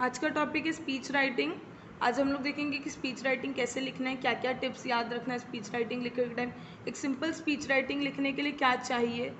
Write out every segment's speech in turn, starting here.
आज का टॉपिक है स्पीच राइटिंग। आज हम लोग देखेंगे कि स्पीच राइटिंग कैसे लिखना है, क्या क्या टिप्स याद रखना है स्पीच राइटिंग लिखने के टाइम, एक सिंपल स्पीच राइटिंग लिखने के लिए क्या चाहिए।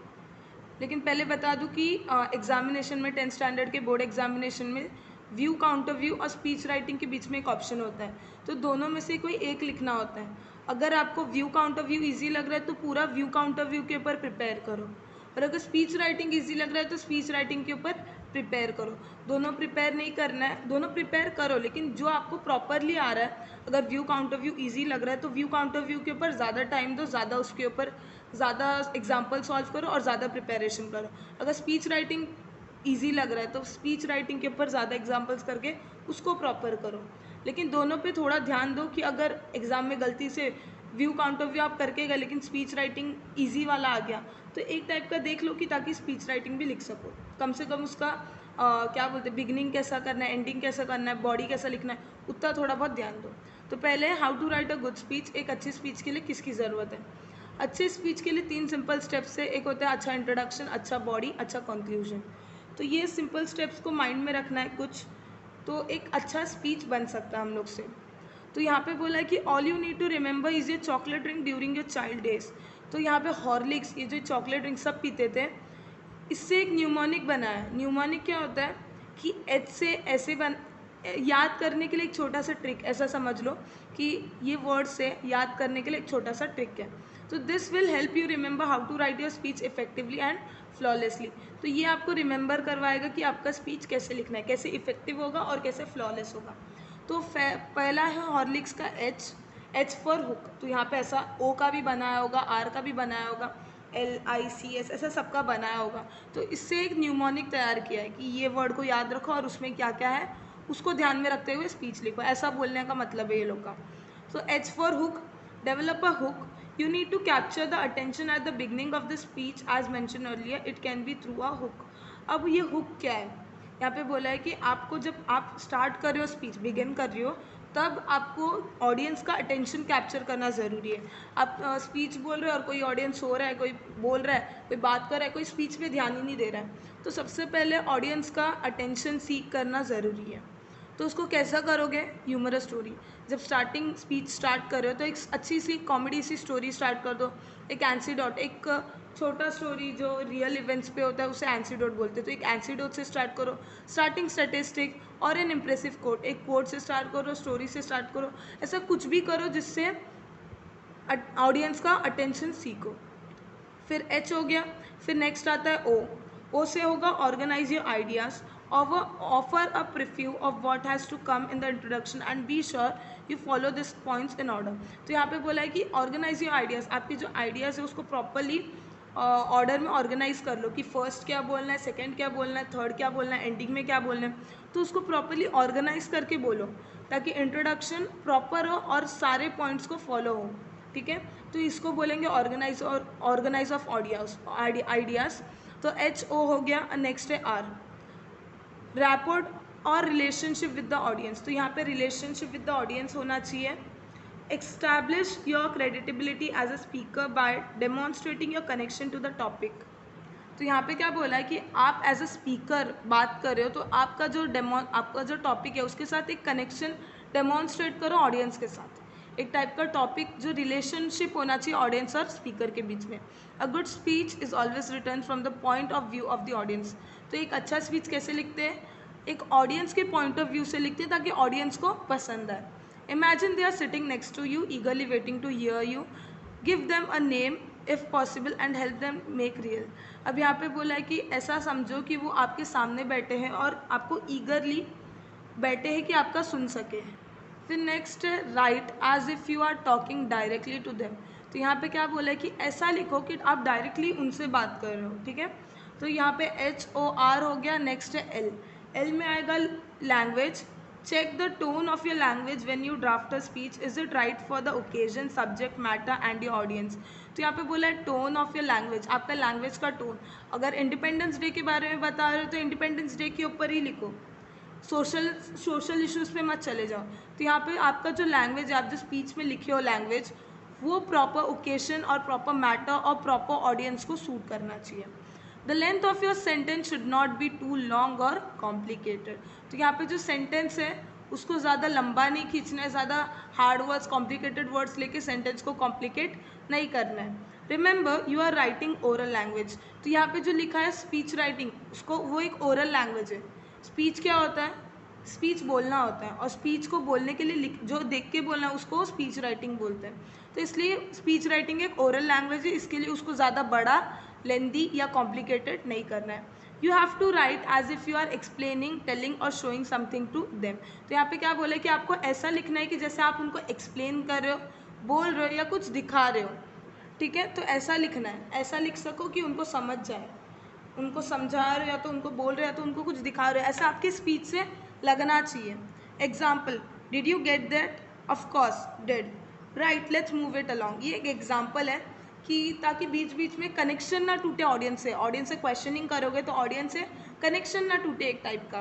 लेकिन पहले बता दूं कि एग्जामिनेशन में 10th स्टैंडर्ड के बोर्ड एग्जामिनेशन में व्यू काउंटर व्यू और स्पीच राइटिंग के बीच में एक ऑप्शन होता है, तो दोनों में से कोई एक लिखना होता है। अगर आपको व्यू काउंटर व्यू ईजी लग रहा है तो पूरा व्यू काउंटर व्यू के ऊपर प्रिपेयर करो, और अगर स्पीच राइटिंग ईजी लग रहा है तो स्पीच राइटिंग के ऊपर प्रिपेयर करो। दोनों प्रिपेयर नहीं करना है, दोनों प्रिपेयर करो, लेकिन जो आपको प्रॉपरली आ रहा है, अगर व्यू काउंटर व्यू ईजी लग रहा है तो व्यू काउंटर व्यू के ऊपर ज़्यादा टाइम दो, ज़्यादा उसके ऊपर ज़्यादा एग्जाम्पल सॉल्व करो और ज़्यादा प्रिपरेशन करो। अगर स्पीच राइटिंग ईजी लग रहा है तो स्पीच राइटिंग के ऊपर ज़्यादा एग्जाम्पल्स करके उसको प्रॉपर करो। लेकिन दोनों पे थोड़ा ध्यान दो कि अगर एग्ज़ाम में गलती से व्यू काउंटर व्यू आप करके गए लेकिन स्पीच राइटिंग ईजी वाला आ गया, तो एक टाइप का देख लो कि ताकि स्पीच राइटिंग भी लिख सको। कम से कम उसका क्या बोलते हैं, बिगिनिंग कैसा करना है, एंडिंग कैसा करना है, बॉडी कैसा लिखना है, उतना थोड़ा बहुत ध्यान दो। तो पहले how to write a good speech, एक अच्छी स्पीच के लिए किसकी ज़रूरत है। अच्छे स्पीच के लिए 3 सिंपल स्टेप्स है। एक होता है अच्छा इंट्रोडक्शन, अच्छा बॉडी, अच्छा कंक्लूजन। तो ये सिंपल स्टेप्स को माइंड में रखना है कुछ, तो एक अच्छा स्पीच बन सकता है हम लोग से। तो यहाँ पे बोला है कि all you need to remember is ये chocolate drink during your child days. तो यहाँ पे हॉर्लिक्स, ये जो चॉकलेट ड्रिंक सब पीते थे, इससे एक न्यूमोनिक बना है। न्यूमोनिक क्या होता है कि एच से ऐसे बन, याद करने के लिए एक छोटा सा ट्रिक, ऐसा समझ लो कि ये वर्ड से याद करने के लिए एक छोटा सा ट्रिक है। तो this will help you remember how to write your speech effectively and flawlessly. तो ये आपको रिमेंबर करवाएगा कि आपका स्पीच कैसे लिखना है, कैसे इफेक्टिव होगा और कैसे फ्लॉलेस होगा। तो पहला है हॉर्लिक्स का एच, एच फॉर हुक। तो यहाँ पे ऐसा ओ का भी बनाया होगा, आर का भी बनाया होगा, LICS ऐसा सबका बनाया होगा। तो इससे एक न्यूमोनिक तैयार किया है कि ये वर्ड को याद रखो और उसमें क्या क्या है उसको ध्यान में रखते हुए स्पीच लिखो, ऐसा बोलने का मतलब है ये लोग का। So H for hook, develop a hook. You need to capture the attention at the beginning of the speech as mentioned earlier, it can be through a hook. अब ये हुक क्या है, यहाँ पे बोला है कि आपको जब आप स्टार्ट कर रहे हो, स्पीच बिगिन कर रहे हो, तब आपको ऑडियंस का अटेंशन कैप्चर करना ज़रूरी है। आप स्पीच बोल रहे हो और कोई ऑडियंस सो रहा है, कोई बोल रहा है, कोई बात कर रहा है, कोई स्पीच पे ध्यान ही नहीं दे रहा है। तो सबसे पहले ऑडियंस का अटेंशन सीक करना ज़रूरी है। तो उसको कैसा करोगे, ह्यूमरस स्टोरी। जब स्टार्टिंग स्पीच स्टार्ट कर रहे हो तो एक अच्छी सी कॉमेडी सी स्टोरी स्टार्ट कर दो। एक एंसीडोट, एक छोटा स्टोरी जो रियल इवेंट्स पे होता है उसे एंसीडोट बोलते हैं, तो एक एंसीडोट से स्टार्ट करो। स्टार्टिंग स्टैटिस्टिक और एन इम्प्रेसिव कोट, एक कोट से स्टार्ट करो, स्टोरी से स्टार्ट करो, ऐसा कुछ भी करो जिससे ऑडियंस का अटेंशन सीखो। फिर एच हो गया, फिर नेक्स्ट आता है ओ। ओ से होगा organise your ideas, offer a preview of what has to come in the introduction and be sure you follow this points in order. तो यहाँ पे बोला है कि ऑर्गेनाइज योर आइडियाज़, आपके जो आइडियाज़ है उसको प्रॉपरली ऑर्डर में ऑर्गेनाइज कर लो कि फर्स्ट क्या बोलना है, सेकंड क्या बोलना है, थर्ड क्या बोलना है, एंडिंग में क्या बोलना है। तो उसको प्रॉपरली ऑर्गेनाइज करके बोलो ताकि इंट्रोडक्शन प्रॉपर हो और सारे पॉइंट्स को फॉलो हो। ठीक है, तो इसको बोलेंगे ऑर्गेनाइज, और ऑर्गेनाइज ऑफ आइडियाज़। तो HO हो गया। नेक्स्ट है R, रैपोर्ट और रिलेशनशिप विद द ऑडियंस। तो यहाँ पे रिलेशनशिप विद द ऑडियंस होना चाहिए। Establish your creditability as a speaker by demonstrating your connection to the topic. तो यहाँ पे क्या बोला है कि आप एज अ स्पीकर बात कर रहे हो तो आपका जो टॉपिक है उसके साथ एक कनेक्शन डेमोन्स्ट्रेट करो ऑडियंस के साथ। एक टाइप का टॉपिक जो रिलेशनशिप होना चाहिए ऑडियंस और स्पीकर के बीच में। अ good speech is always return from the point of view of the audience. तो एक अच्छा स्पीच कैसे लिखते हैं, एक ऑडियंस के पॉइंट ऑफ व्यू से लिखते हैं ताकि ऑडियंस को पसंद आए। Imagine they are sitting next to you eagerly waiting to hear you, give them a name if possible and help them make real. अब यहाँ पे बोला है कि ऐसा समझो कि वो आपके सामने बैठे हैं और आपको ईगरली बैठे हैं कि आपका सुन सके। फिर नेक्स्ट है write as if you are talking directly to them. तो यहाँ पे क्या बोला है कि ऐसा लिखो कि आप डायरेक्टली उनसे बात कर रहे हो। ठीक है, तो यहाँ पे HOR हो गया। नेक्स्ट है L, L में आएगा language. Check the tone of your language when you draft a speech, is it right for the occasion, subject matter and your audience. तो यहाँ पे बोला है टोन ऑफ योर लैंग्वेज, आपका लैंग्वेज का टोन। अगर इंडिपेंडेंस डे के बारे में बता रहे हो तो इंडिपेंडेंस डे के ऊपर ही लिखो, सोशल इश्यूज़ पे मत चले जाओ। तो यहाँ पे आपका जो लैंग्वेज है, आप जो स्पीच में लिखे हो लैंग्वेज, वो प्रॉपर ओकेशन और प्रॉपर मैटर और प्रॉपर ऑडियंस को सूट करना चाहिए। The length of your sentence should not be too long और कॉम्प्लिकेटेड। तो यहाँ पे जो सेंटेंस है उसको ज़्यादा लंबा नहीं खींचना है, ज़्यादा हार्ड वर्ड्स कॉम्प्लिकेटेड वर्ड्स लेके सेंटेंस को कॉम्प्लिकेट नहीं करना है। Remember you are writing oral language. तो यहाँ पे जो लिखा है स्पीच राइटिंग, उसको वो एक ओरल लैंग्वेज है। स्पीच क्या होता है? स्पीच बोलना होता है, और स्पीच को बोलने के लिए जो देख के बोलना है उसको स्पीच राइटिंग बोलते हैं। तो इसलिए स्पीच राइटिंग एक ओरल लैंग्वेज है, इसके लिए उसको ज़्यादा बड़ा, लेंदी या कॉम्प्लिकेटेड नहीं करना है। You have to write as if you are explaining, telling और शोइंग समथिंग टू देम। तो यहाँ पे क्या बोला है कि आपको ऐसा लिखना है कि जैसे आप उनको एक्सप्लेन कर रहे हो, बोल रहे हो या कुछ दिखा रहे हो। ठीक है, तो ऐसा लिखना है, ऐसा लिख सको कि उनको समझ जाए, उनको समझा रहे हो या तो उनको बोल रहे हो या तो उनको कुछ दिखा रहे हो, ऐसा आपकी स्पीच से लगना चाहिए। Example, did you get that? Of course did. Right, let's move it along. ये एक एग्जाम्पल है कि ताकि बीच बीच में कनेक्शन ना टूटे ऑडियंस से क्वेश्चनिंग करोगे तो ऑडियंस से कनेक्शन ना टूटे एक टाइप का।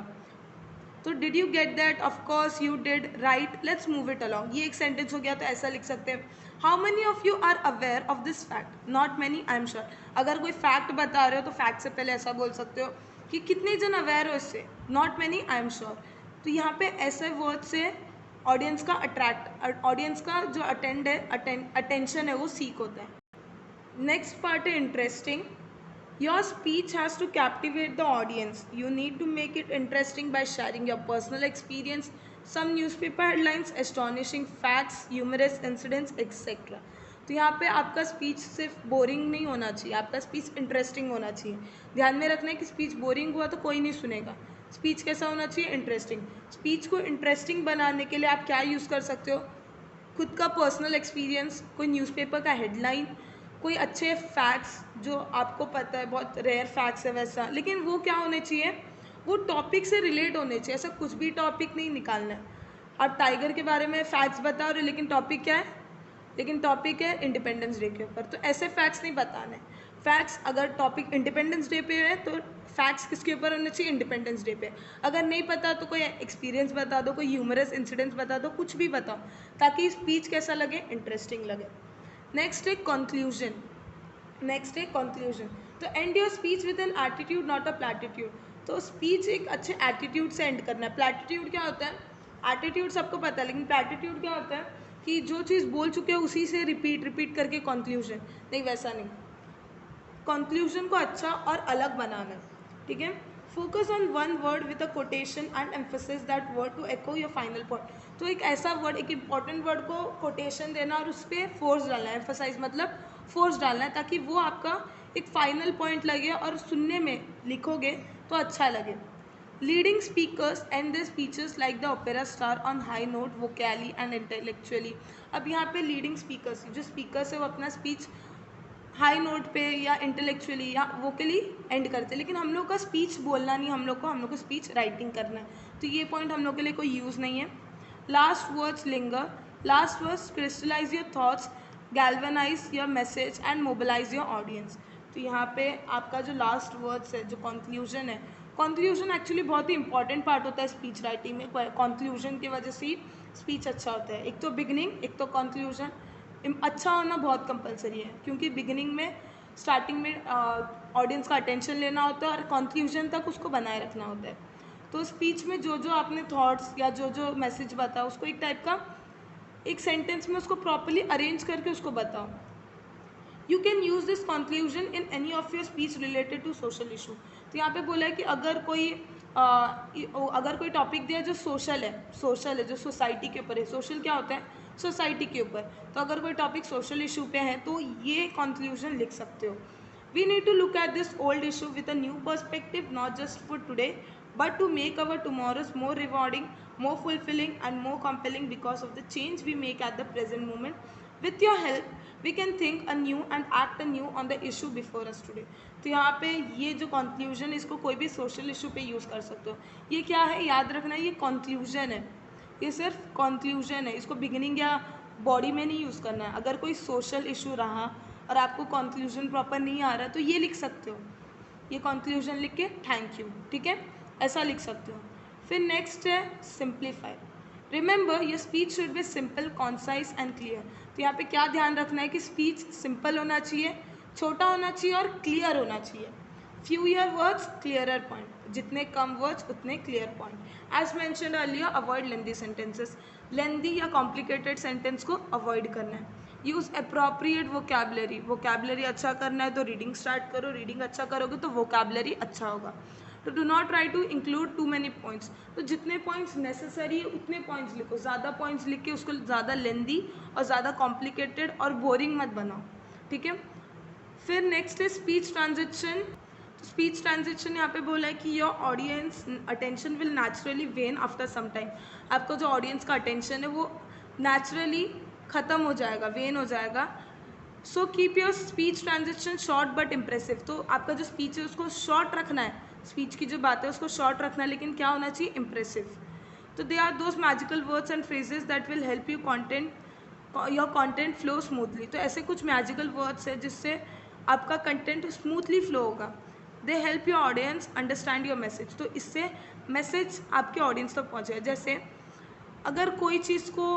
तो did you get that? Of course you did. Right, let's move it along. ये एक सेंटेंस हो गया, तो ऐसा लिख सकते हैं, how many of you are aware of this fact? Not many, I am sure. अगर कोई फैक्ट बता रहे हो तो फैक्ट से पहले ऐसा बोल सकते हो कि कितने जन अवेयर हो इससे? Not many, I am sure. तो यहाँ पे ऐसे वर्ड से ऑडियंस का जो अटेंशन है वो सीख होता है। नेक्स्ट पार्ट है interesting. Your speech has to captivate the audience. You need to make it interesting by sharing your personal experience, some newspaper headlines, astonishing facts, humorous incidents, etc. तो यहाँ पे आपका स्पीच सिर्फ बोरिंग नहीं होना चाहिए, आपका स्पीच इंटरेस्टिंग होना चाहिए। ध्यान में रखना है कि स्पीच बोरिंग हुआ तो कोई नहीं सुनेगा। स्पीच कैसा होना चाहिए? इंटरेस्टिंग। स्पीच को इंटरेस्टिंग बनाने के लिए आप क्या यूज़ कर सकते हो? खुद का पर्सनल एक्सपीरियंस, कोई न्यूज़पेपर का हेडलाइन, कोई अच्छे फैक्ट्स जो आपको पता है, बहुत रेयर फैक्ट्स है वैसा, लेकिन वो क्या होने चाहिए? वो टॉपिक से रिलेट होने चाहिए। ऐसा कुछ भी टॉपिक नहीं निकालना है। आप टाइगर के बारे में फैक्ट्स बता रहे हो, लेकिन टॉपिक क्या है? लेकिन टॉपिक है इंडिपेंडेंस डे के ऊपर, तो ऐसे फैक्ट्स नहीं बताने। फैक्ट्स अगर टॉपिक इंडिपेंडेंस डे पे है तो फैक्ट्स किसके ऊपर होने चाहिए? इंडिपेंडेंस डे पे। अगर नहीं पता तो कोई एक्सपीरियंस बता दो, कोई ह्यूमरस इंसिडेंट्स बता दो, कुछ भी बताओ ताकि स्पीच कैसा लगे? इंटरेस्टिंग लगे। नेक्स्ट है कंक्लूजन। तो end your speech with an attitude not a platitude. तो स्पीच एक अच्छे एटीट्यूड से एंड करना है। प्लैटिट्यूड क्या होता है? एटीट्यूड सबको पता है, लेकिन प्लैटिट्यूड क्या होता है कि जो चीज़ बोल चुके हो उसी से रिपीट करके कंक्लूजन। नहीं, वैसा नहीं। कंक्लूजन को अच्छा और अलग बनाना है। ठीक है, focus on one word with a quotation and emphasis that word to echo your final point. तो एक ऐसा वर्ड, एक इंपॉर्टेंट वर्ड को कोटेशन देना और उस पर फोर्स डालना है। एम्फेसाइज मतलब फोर्स डालना है, ताकि वो आपका एक फाइनल पॉइंट लगे और सुनने में लिखोगे तो अच्छा लगे। Leading speakers and their speeches like the opera star on high note vocally and intellectually. अब यहाँ पे लीडिंग स्पीकर्स, जो स्पीकर्स है वो अपना स्पीच हाई नोट पे या इंटेलेक्चुअली या वोकली एंड करते हैं, लेकिन हम लोग का स्पीच बोलना नहीं, हम लोग को स्पीच राइटिंग करना है। तो ये पॉइंट हम लोग के लिए कोई यूज़ नहीं है। Last words linger. Last words crystallise your thoughts, galvanise your message and mobilise your audience. तो यहाँ पे आपका जो लास्ट वर्ड्स है, जो कंक्लूजन है, कंक्लूजन एक्चुअली बहुत ही इंपॉर्टेंट पार्ट होता है स्पीच राइटिंग में। कंक्लूजन की वजह से ही स्पीच अच्छा होता है। एक तो बिगनिंग, एक तो कंक्लूजन। अच्छा होना बहुत कंपलसरी है, क्योंकि बिगिनिंग में, स्टार्टिंग में ऑडियंस का अटेंशन लेना होता है और कंक्लूजन तक उसको बनाए रखना होता है। तो स्पीच में जो जो आपने थॉट्स या जो जो मैसेज बताया उसको एक टाइप का एक सेंटेंस में उसको प्रॉपरली अरेंज करके उसको बताओ। You can use this conclusion in any of your speech related to social issue. तो यहाँ पे बोला है कि अगर कोई टॉपिक दिया जो सोशल है, जो सोसाइटी के ऊपर है। सोशल क्या होता है? सोसाइटी के ऊपर। तो अगर कोई टॉपिक सोशल इशू पे है तो ये कंक्लूजन लिख सकते हो। We need to look at this old issue with a new perspective, not just for today but to make our tomorrows more rewarding, more fulfilling and more compelling because of the change we make at the present moment. With your help, we can think anew and act anew on the issue before us today. तो यहाँ पे ये जो conclusion, इसको कोई भी social issue पे use कर सकते हो। ये क्या है? याद रखना, ये कंक्लूजन है, ये सिर्फ कंक्लूजन है। इसको बिगिनिंग या बॉडी में नहीं यूज़ करना है। अगर कोई सोशल इशू रहा और आपको कंक्लूजन प्रॉपर नहीं आ रहा तो ये लिख सकते हो, ये कंक्लूजन लिख के थैंक यू। ठीक है, ऐसा लिख सकते हो। फिर नेक्स्ट है simplify. Remember your speech should be simple, concise and clear. तो यहाँ पे क्या ध्यान रखना है कि स्पीच सिंपल होना चाहिए, छोटा होना चाहिए और क्लियर होना चाहिए। फ्यूयर वर्ड्स क्लियरर पॉइंट, जितने कम वर्ड्स उतने clear point. As mentioned earlier, avoid lengthy sentences, lengthy या कॉम्प्लिकेटेड सेंटेंस को अवॉइड करना है। यूज़ अप्रोप्रिएट वोकैबलरी, वोकैबलरी अच्छा करना है तो रीडिंग स्टार्ट करो, रीडिंग अच्छा करोगे तो वोकैबलरी अच्छा होगा। तो do not try to include too many points, तो जितने पॉइंट्स नेसेसरी है उतने पॉइंट्स लिखो, ज़्यादा पॉइंट्स लिख के उसको ज़्यादा लेंदी और ज़्यादा कॉम्प्लिकेटेड और बोरिंग मत बनाओ, ठीक है। फिर नेक्स्ट है स्पीच ट्रांजिशन। स्पीच ट्रांजिशन यहाँ पे बोला है कि your audience attention will naturally wane after some time, आपका जो ऑडियंस का अटेंशन है वो नेचुरली ख़त्म हो जाएगा, वेन हो जाएगा। So keep your speech transition short but impressive, तो आपका जो स्पीच है उसको शॉर्ट रखना है, स्पीच की जो बात है उसको शॉर्ट रखना है, लेकिन क्या होना चाहिए, इम्प्रेसिव। तो they are those magical words and phrases that will help you your content flow smoothly, तो ऐसे कुछ मैजिकल वर्ड्स है जिससे आपका कंटेंट स्मूथली फ्लो होगा। They help your audience understand your message, तो इससे मैसेज आपके ऑडियंस तक पहुँचेगा। जैसे अगर कोई चीज़ को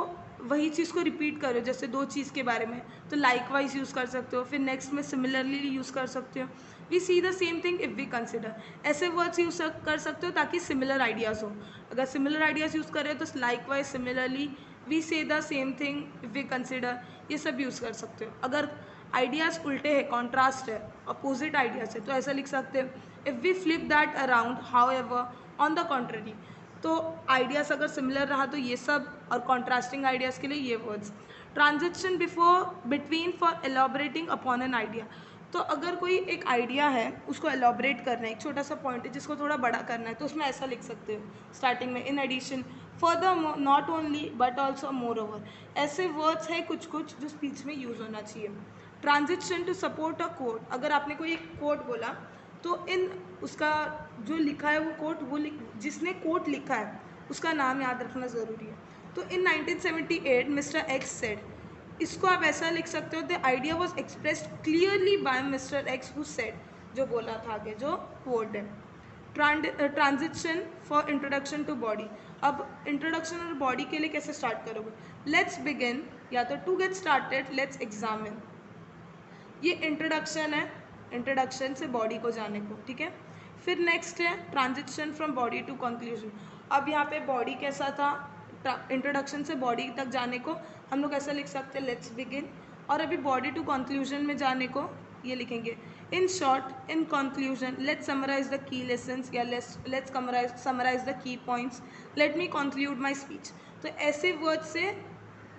वही चीज़ को रिपीट करो, जैसे दो चीज़ के बारे में, तो लाइक वाइज यूज़ कर सकते हो, फिर नेक्स्ट में सिमिलरली यूज़ कर सकते हो। We see the same thing if we consider, ऐसे वर्ड्स यूज़ कर सकते हो ताकि सिमिलर आइडियाज़ हो। अगर सिमिलर आइडियाज़ यूज़ कर रहे हो तो likewise, similarly, we say the same thing if we consider, ये सब यूज़ कर सकते हो। अगर आइडियाज़ उल्टे हैं, कॉन्ट्रास्ट है, अपोजिट आइडियाज़ है, तो ऐसा लिख सकते हो, if we flip that around however on the contrary, तो आइडियाज़ अगर सिमिलर रहा तो ये सब, और कॉन्ट्रास्टिंग आइडियाज़ के लिए ये words. Transition before between for elaborating upon an idea, तो अगर कोई एक आइडिया है उसको एलॉबरेट करना है, एक छोटा सा पॉइंट है जिसको थोड़ा बड़ा करना है, तो उसमें ऐसा लिख सकते हो स्टार्टिंग में, in addition, further, not only but also, moreover, ऐसे वर्ड्स है कुछ कुछ जो स्पीच में यूज़ होना चाहिए। Transition to support a quote, अगर आपने कोई एक कोट बोला तो इन उसका जो लिखा है वो कोट, वो जिसने कोट लिखा है उसका नाम याद रखना ज़रूरी है। तो इन 1978 मिस्टर एक्स सेड, इसको आप ऐसा लिख सकते हो, the idea was expressed clearly by mister X who said, जो बोला था आगे, जो कोट है। Transition for introduction to body, अब इंट्रोडक्शन और बॉडी के लिए कैसे स्टार्ट करोगे, लेट्स बिगिन, या तो to get started let's examine, ये इंट्रोडक्शन है, इंट्रोडक्शन से बॉडी को जाने को, ठीक है। फिर नेक्स्ट है transition from body to conclusion, अब यहाँ पे बॉडी कैसा था, इंट्रोडक्शन से बॉडी तक जाने को हम लोग ऐसा लिख सकते हैं, लेट्स बिगिन, और अभी बॉडी टू कंक्लूजन में जाने को ये लिखेंगे, in short, in conclusion, let's summarize the key lessons, या let's summarize the key points, let me conclude my speech, तो ऐसे वर्ड से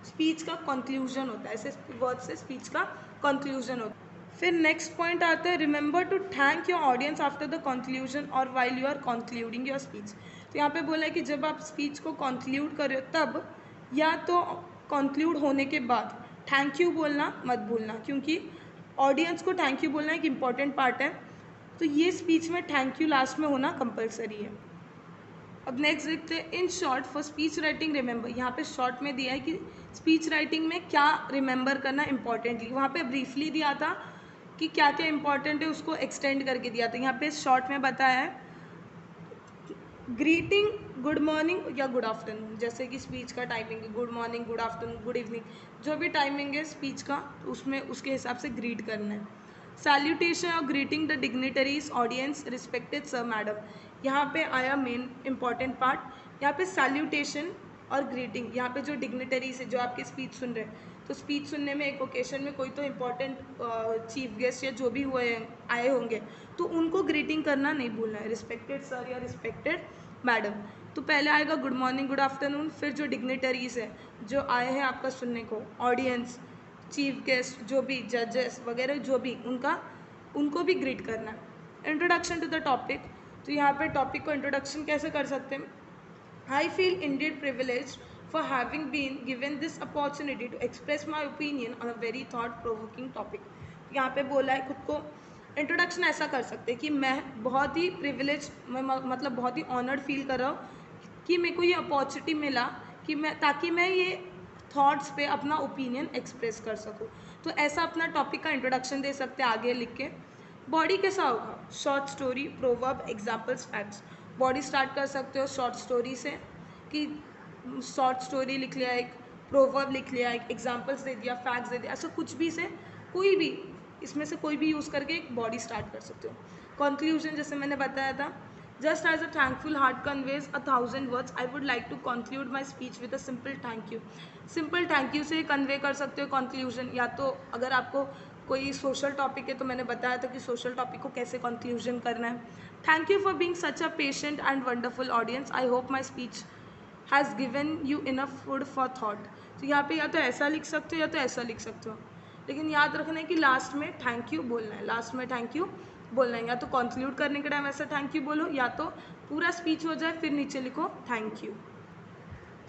स्पीच का कंक्लूजन होता है, ऐसे वर्ड से स्पीच का कंक्लूजन होता है। फिर नेक्स्ट पॉइंट आता है, remember to thank your audience after the conclusion और while you are concluding your speech, तो यहाँ पे बोला है कि जब आप स्पीच को कंक्लूड कर रहे हो तब, या तो कंक्लूड होने के बाद थैंक यू बोलना मत भूलना, क्योंकि ऑडियंस को थैंक यू बोलना एक इम्पॉर्टेंट पार्ट है, तो ये स्पीच में थैंक यू लास्ट में होना कंपलसरी है। अब नेक्स्ट देखते हैं, in short for speech writing remember, यहाँ पे शॉर्ट में दिया है कि स्पीच राइटिंग में क्या रिमेंबर करना इंपॉर्टेंटली, वहाँ पे ब्रीफली दिया था कि क्या क्या इंपॉर्टेंट है, उसको एक्सटेंड करके दिया था, यहाँ पे शॉर्ट में बताया है, ग्रीटिंग, गुड मॉर्निंग या गुड आफ्टरनून, जैसे कि स्पीच का टाइमिंग है, good morning, good afternoon, good evening, जो भी टाइमिंग है स्पीच का उसमें उसके हिसाब से ग्रीट करना है। सैल्यूटेशन और greeting the dignitaries, audience, respected sir madam, यहाँ पे आया मेन इंपॉर्टेंट पार्ट, यहाँ पे सैल्यूटेशन और ग्रीटिंग, यहाँ पे जो डिग्निटरीज है जो आपकी स्पीच सुन रहे हैं, तो स्पीच सुनने में एक ओकेशन में कोई तो इम्पॉर्टेंट चीफ गेस्ट या जो भी हुए आए होंगे, तो उनको ग्रीटिंग करना नहीं भूलना है, रिस्पेक्टेड सर या रिस्पेक्टेड मैडम। तो पहले आएगा गुड मॉर्निंग, गुड आफ्टरनून, फिर जो डिग्निटरीज है जो आए हैं आपका सुनने को, ऑडियंस, चीफ गेस्ट, जो भी जजेस वगैरह जो भी, उनको भी ग्रीट करना है। इंट्रोडक्शन टू द टॉपिक, तो यहाँ पे टॉपिक को इंट्रोडक्शन कैसे कर सकते हैं, I feel indeed privileged for having been given this opportunity to express my opinion on a very thought provoking topic, यहाँ पे बोला है खुद को इंट्रोडक्शन ऐसा कर सकते हैं कि मैं बहुत ही प्रिविलेज, मतलब बहुत ही ऑनर्ड फील कर रहा हूँ कि मेरे को ये अपॉर्चुनिटी मिला कि मैं, ताकि मैं ये थॉट्स पे अपना ओपिनियन एक्सप्रेस कर सकूँ, तो ऐसा अपना टॉपिक का इंट्रोडक्शन दे सकते हैं आगे लिख के। बॉडी कैसा होगा, short story, proverb, examples, facts, body start कर सकते हो शॉर्ट स्टोरी से, कि शॉर्ट स्टोरी लिख लिया, एक प्रोवर्ब लिख लिया, एक एग्जाम्पल्स दे दिया, फैक्ट्स दे दिया, ऐसा कुछ भी से कोई भी इसमें से कोई भी यूज़ करके एक बॉडी स्टार्ट कर सकते हो। कंक्लूजन जैसे मैंने बताया था, just as a thankful heart conveys 1,000 words, I would like to conclude my speech with a simple thank you. Simple thank you से कन्वे कर सकते हो कंक्लूजन, या तो अगर आपको कोई सोशल टॉपिक है तो मैंने बताया था कि सोशल टॉपिक को कैसे कंक्लूजन करना है। Thank you for being such a patient and wonderful audience, I hope my speech has given you enough food for thought. तो यहाँ पे या तो ऐसा लिख सकते हो या तो ऐसा लिख सकते हो, लेकिन याद रखना है कि लास्ट में थैंक यू बोलना है, लास्ट में थैंक यू बोलना है। या तो कंक्लूड करने के टाइम ऐसा थैंक यू बोलो, या तो पूरा स्पीच हो जाए फिर नीचे लिखो thank you.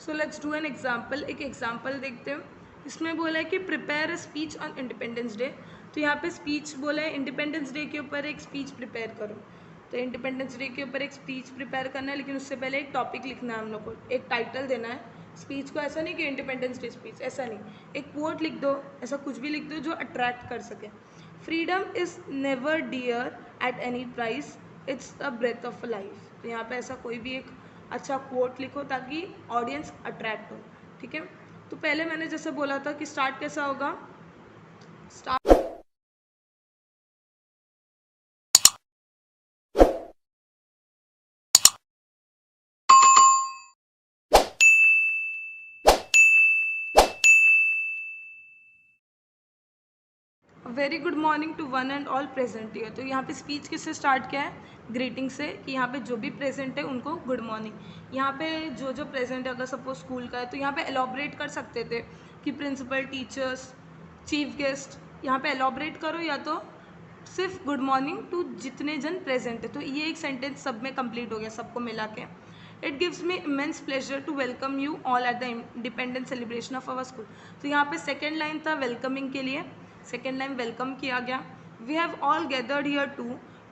So let's do an example. एक एग्जाम्पल देखते हैं। इसमें बोला है कि prepare a speech on independence day. तो यहाँ पे स्पीच बोला है इंडिपेंडेंस डे के ऊपर एक स्पीच प्रिपेयर करो। तो इंडिपेंडेंस डे के ऊपर एक स्पीच प्रिपेयर करना है, लेकिन उससे पहले एक टॉपिक लिखना है हम लोग को, एक टाइटल देना है स्पीच को। ऐसा नहीं कि इंडिपेंडेंस डे स्पीच, ऐसा नहीं, एक कोट लिख दो, ऐसा कुछ भी लिख दो जो अट्रैक्ट कर सके। Freedom is never dear at any price, it's a breath of life. तो यहाँ पे ऐसा कोई भी एक अच्छा कोट लिखो ताकि ऑडियंस अट्रैक्ट हो। ठीक है, तो पहले मैंने जैसे बोला था कि स्टार्ट कैसा होगा, start very good morning to one and all present here. तो यहाँ पे स्पीच किससे स्टार्ट किया है, ग्रीटिंग से, कि यहाँ पे जो भी प्रेजेंट है उनको गुड मॉर्निंग। यहाँ पे जो जो प्रेजेंट है, अगर सपोज स्कूल का है तो यहाँ पे एलॉबरेट कर सकते थे कि प्रिंसिपल, टीचर्स, चीफ गेस्ट, यहाँ पे एलॉबरेट करो, या तो सिर्फ गुड मॉर्निंग टू जितने जन प्रेजेंट है। तो ये एक सेंटेंस सब में कंप्लीट हो गया, सबको मिला के। It gives me immense pleasure to welcome you all at the independence celebration of our school. तो यहाँ पे सेकेंड लाइन था वेलकमिंग के लिए, सेकेंड लाइन वेलकम किया गया। We have all gathered here to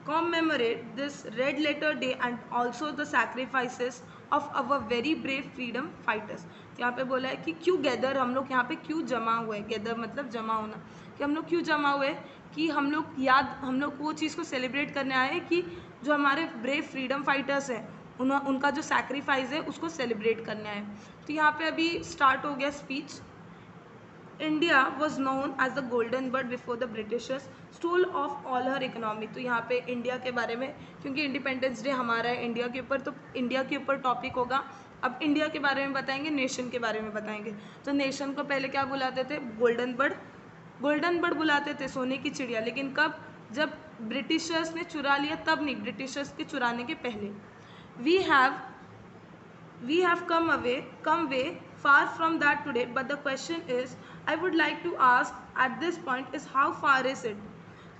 commemorate this red letter day and also the sacrifices of our very brave freedom fighters. तो यहाँ पे बोला है कि क्यों गैदर, हम लोग यहाँ पे क्यों जमा हुए, गैदर मतलब जमा होना, कि हम लोग क्यों जमा हुए, कि हम लोग वो चीज़ को सेलिब्रेट करने आए कि जो हमारे ब्रेव फ्रीडम फाइटर्स हैं उनका जो सैक्रिफाइस है उसको सेलिब्रेट करने आए। तो यहाँ पे अभी स्टार्ट हो गया speech. India was known as the golden bird before the Britishers stole off all her economy. तो यहाँ पे इंडिया के बारे में, क्योंकि इंडिपेंडेंस डे हमारा है इंडिया के ऊपर, तो इंडिया के ऊपर टॉपिक होगा। अब इंडिया के बारे में बताएंगे, नेशन के बारे में बताएंगे। तो नेशन को पहले क्या बुलाते थे, गोल्डन बर्ड, गोल्डन बर्ड बुलाते थे, सोने की चिड़िया। लेकिन कब, जब ब्रिटिशर्स ने चुरा लिया तब नहीं, ब्रिटिशर्स के चुराने के पहले। We have come way far from that today, but the question is I would like to ask at this point is how far is it।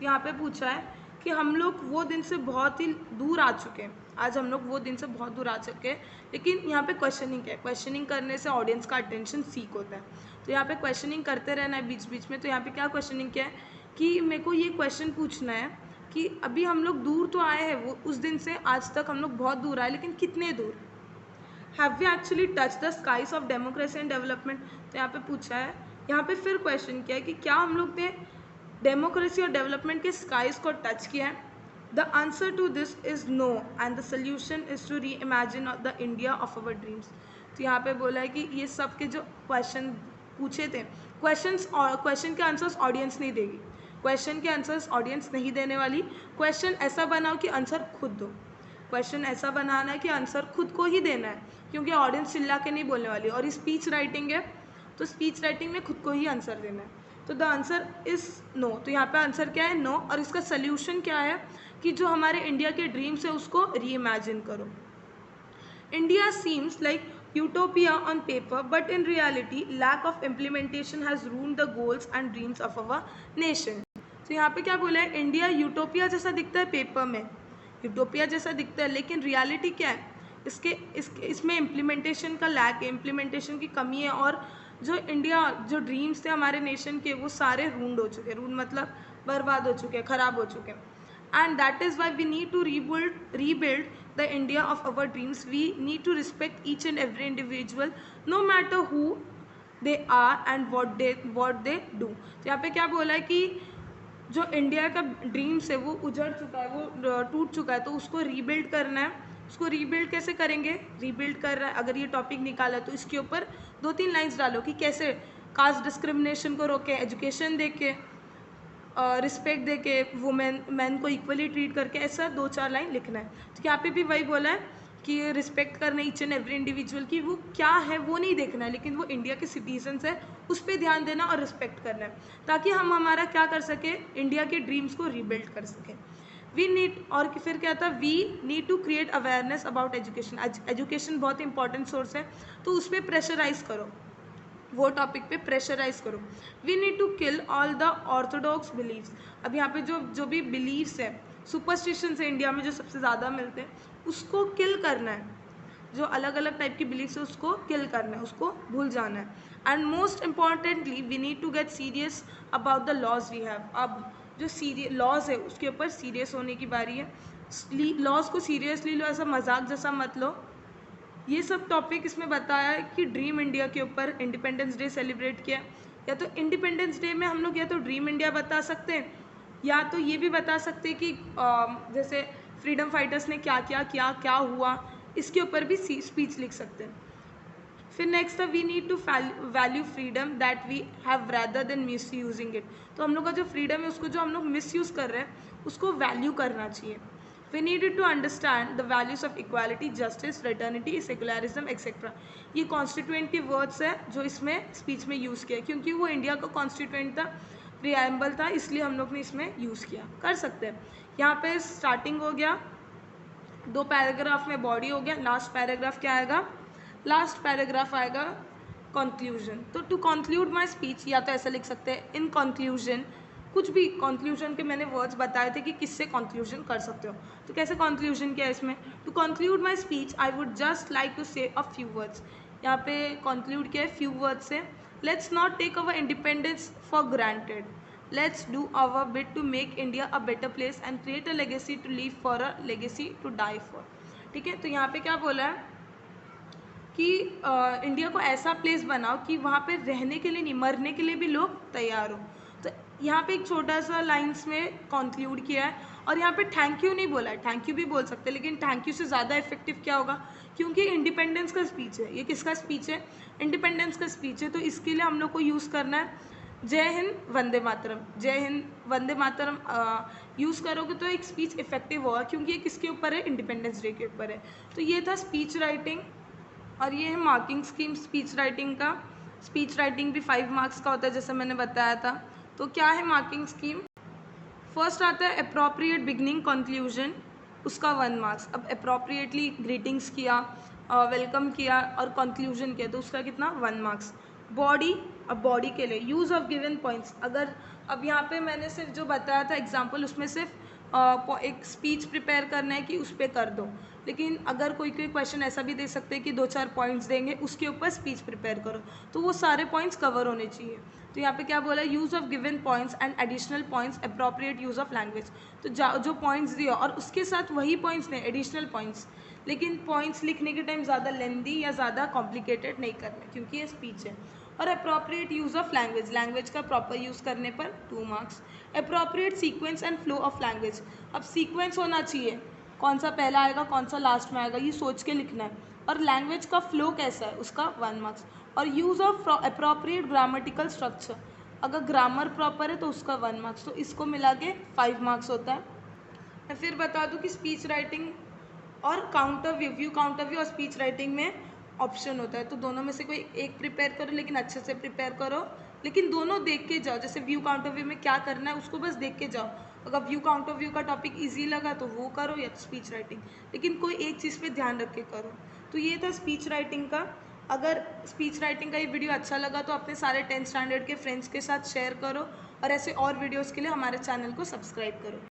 यहाँ पे पूछा है कि हम लोग वो दिन से बहुत ही दूर आ चुके हैं, आज हम लोग वो दिन से बहुत दूर आ चुके हैं। लेकिन यहाँ पे क्वेश्चनिंग है, क्वेश्चनिंग करने से ऑडियंस का अटेंशन सीक होता है। तो यहाँ पे क्वेश्चनिंग करते रहना है बीच बीच में। तो यहाँ पे क्या क्वेश्चनिंग किया है कि मेरे को ये क्वेश्चन पूछना है कि अभी हम लोग दूर तो आए हैं, वो उस दिन से आज तक हम लोग बहुत दूर आए, लेकिन कितने दूर। Have we actually touch the skies of democracy and development. तो यहाँ पे पूछा है, यहाँ पे फिर क्वेश्चन किया है कि क्या हम लोग ने डेमोक्रेसी और डेवलपमेंट के स्काइज को टच किया है। The answer to this is no and the solution is to reimagine the India of our dreams. तो यहाँ पे बोला है कि ये सब के जो क्वेश्चन पूछे थे, क्वेश्चन के आंसर्स ऑडियंस नहीं देगी, क्वेश्चन के आंसर्स ऑडियंस नहीं देने वाली। क्वेश्चन ऐसा बनाओ कि आंसर खुद दो, क्वेश्चन ऐसा बनाना है कि आंसर खुद को ही देना है, क्योंकि ऑडियंस चिल्ला के नहीं बोलने वाली। और स्पीच राइटिंग है तो स्पीच राइटिंग में खुद को ही आंसर देना है। तो द आंसर इज़ नो। तो यहाँ पे आंसर क्या है, नो। और इसका सल्यूशन क्या है कि जो हमारे इंडिया के ड्रीम्स है उसको री इमेजिन करो। India seems like utopia on paper, but in reality lack of implementation has ruined the goals and dreams of our nation. तो यहाँ पे क्या बोला है, इंडिया यूटोपिया जैसा दिखता है पेपर में, यूटोपिया जैसा दिखता है, लेकिन रियलिटी क्या है, इसमें इम्प्लीमेंटेशन का लैक है, इम्प्लीमेंटेशन की कमी है। और जो ड्रीम्स थे हमारे नेशन के वो सारे रूंड हो चुके हैं, रूंड मतलब बर्बाद हो चुके हैं, ख़राब हो चुके हैं। And that is why we need to rebuild the India of our dreams. We need to respect each and every individual no matter who they are and what they do. तो यहाँ पे क्या बोला है कि जो इंडिया का dreams है वो उजड़ चुका है, वो टूट चुका है, तो उसको रीबिल्ड करना है। उसको रीबिल्ड कैसे करेंगे, रीबिल्ड कर रहा है, अगर ये टॉपिक निकाला तो इसके ऊपर 2-3 लाइन्स डालो कि कैसे कास्ट डिस्क्रिमिनेशन को रोके, एजुकेशन दे के, रिस्पेक्ट दे के वुमेन मैन को इक्वली ट्रीट करके, ऐसा 2-4 लाइन लिखना है। तो यहाँ पे भी वही बोला है कि रिस्पेक्ट करना ईच एंड एवरी इंडिविजुअल की, वो क्या है वो नहीं देखना है, लेकिन वो इंडिया के सिटीजन्स है उस पर ध्यान देना और रिस्पेक्ट करना है, ताकि हम हमारा क्या कर सके, इंडिया के ड्रीम्स को रीबिल्ड कर सकें। वी नीड, और फिर क्या था, we need to create awareness about education. Education बहुत इंपॉर्टेंट सोर्स है, तो उस पर प्रेशराइज करो, वो टॉपिक पे प्रेशराइज करो। We need to kill all the orthodox believes. अब यहाँ पे जो भी बिलीव्स है, सुपरस्टिशंस है इंडिया में जो सबसे ज़्यादा मिलते हैं, उसको किल करना है। जो अलग अलग टाइप की बिलीव्स है उसको किल करना है, उसको भूल जाना है। And most importantly we need to get serious about the laws we have. अब जो लॉज है उसके ऊपर सीरियस होने की बारी है। लॉज को सीरियसली लो, ऐसा मजाक जैसा मत लो। ये सब टॉपिक इसमें बताया है कि ड्रीम इंडिया के ऊपर इंडिपेंडेंस डे सेलिब्रेट किया। या तो इंडिपेंडेंस डे में हम लोग या तो ड्रीम इंडिया बता सकते हैं, या तो ये भी बता सकते हैं कि जैसे फ्रीडम फाइटर्स ने क्या क्या किया, क्या हुआ, इसके ऊपर भी स्पीच लिख सकते हैं। फिर नेक्स्ट है we need to value freedom that we have rather than misusing it. तो हम लोग का जो फ्रीडम है उसको जो हम लोग मिस यूज़ कर रहे हैं उसको वैल्यू करना चाहिए। We needed to understand the values of equality, justice, fraternity, secularism etcetera. ये कॉन्स्टिट्यूएंट के वर्ड्स है जो इसमें स्पीच में यूज़ किया, क्योंकि वो इंडिया का कॉन्स्टिट्यूएंट था, प्रिएम्बल था, इसलिए हम लोग ने इसमें यूज़ किया। कर सकते हैं। यहाँ पे स्टार्टिंग हो गया, 2 पैराग्राफ में बॉडी हो गया, लास्ट पैराग्राफ क्या आएगा, लास्ट पैराग्राफ आएगा कंक्लूजन। तो टू कंक्लूड माय स्पीच, या तो ऐसा लिख सकते हैं इन कंक्लूजन, कुछ भी कंक्लूजन के मैंने वर्ड्स बताए थे कि किससे कंक्लूजन कर सकते हो। तो कैसे कंक्लूजन किया इसमें, to conclude my speech I would just like to say a few words. यहाँ पे कंक्लूड किया है फ्यू वर्ड्स से। Let's not take our independence for granted, let's do our bit to make India a better place and create a legacy to leave for a legacy to die for. ठीक है, तो यहाँ पे क्या बोला है कि इंडिया को ऐसा प्लेस बनाओ कि वहाँ पे रहने के लिए नहीं, मरने के लिए भी लोग तैयार हो। तो यहाँ पे एक छोटा सा लाइंस में कंक्लूड किया है, और यहाँ पे थैंक यू नहीं बोला है, थैंक यू भी बोल सकते हैं, लेकिन थैंक यू से ज़्यादा इफेक्टिव क्या होगा, क्योंकि इंडिपेंडेंस का स्पीच है। ये किसका स्पीच है, इंडिपेंडेंस का स्पीच है, तो इसके लिए हम लोग को यूज़ करना है जय हिंद वंदे मातरम। जय हिंद वंदे मातरम यूज़ करोगे तो एक स्पीच इफेक्टिव होगा, क्योंकि ये किसके ऊपर है, इंडिपेंडेंस डे के ऊपर है। तो ये था स्पीच राइटिंग, और ये है मार्किंग स्कीम स्पीच राइटिंग का। स्पीच राइटिंग भी 5 मार्क्स का होता है जैसे मैंने बताया था। तो क्या है मार्किंग स्कीम, फर्स्ट आता है अप्रोप्रिएट बिगनिंग कंक्लूजन, उसका 1 मार्क्स। अब अप्रोप्रिएटली ग्रीटिंग्स किया, वेलकम किया और कंक्लूजन किया, तो उसका कितना, 1 मार्क्स। बॉडी, अब बॉडी के लिए यूज़ ऑफ गिवन पॉइंट्स, अगर अब यहाँ पे मैंने सिर्फ जो बताया था एग्जाम्पल, उसमें सिर्फ एक स्पीच प्रिपेयर करना है कि उस पर कर दो, लेकिन अगर कोई क्वेश्चन ऐसा भी दे सकते हैं कि 2-4 पॉइंट्स देंगे, उसके ऊपर स्पीच प्रिपेयर करो, तो वो सारे पॉइंट्स कवर होने चाहिए। तो यहाँ पे क्या बोला, use of given points and additional points, appropriate use of language. तो जो पॉइंट्स दिए और उसके साथ वही पॉइंट्स नहीं, एडिशनल पॉइंट्स, लेकिन पॉइंट्स लिखने के टाइम ज़्यादा लेंदी या ज़्यादा कॉम्प्लिकेटेड नहीं करना, क्योंकि ये स्पीच है। और appropriate use of language, language का प्रॉपर यूज़ करने पर 2 marks. Appropriate sequence and flow of language, अब सीक्वेंस होना चाहिए, कौन सा पहला आएगा कौन सा लास्ट में आएगा, ये सोच के लिखना है। और लैंग्वेज का फ्लो कैसा है, उसका 1 मार्क्स। और use of appropriate grammatical structure, अगर ग्रामर प्रॉपर है तो उसका 1 मार्क्स। तो इसको मिला के 5 मार्क्स होता है। मैं फिर बता दूं कि स्पीच राइटिंग और काउंटर व्यू काउंटर व्यू और स्पीच राइटिंग में ऑप्शन होता है, तो दोनों में से कोई एक प्रिपेयर करो, लेकिन अच्छे से प्रिपेयर करो, लेकिन दोनों देख के जाओ। जैसे व्यू काउंटर व्यू में क्या करना है उसको बस देख के जाओ, अगर व्यू काउंटर व्यू का टॉपिक ईजी लगा तो वो करो, या स्पीच राइटिंग, लेकिन कोई एक चीज़ पे ध्यान रख के करो। तो ये था स्पीच राइटिंग का। अगर स्पीच राइटिंग का ये वीडियो अच्छा लगा तो अपने सारे 10th स्टैंडर्ड के फ्रेंड्स के साथ शेयर करो, और ऐसे और वीडियोज़ के लिए हमारे चैनल को सब्सक्राइब करो।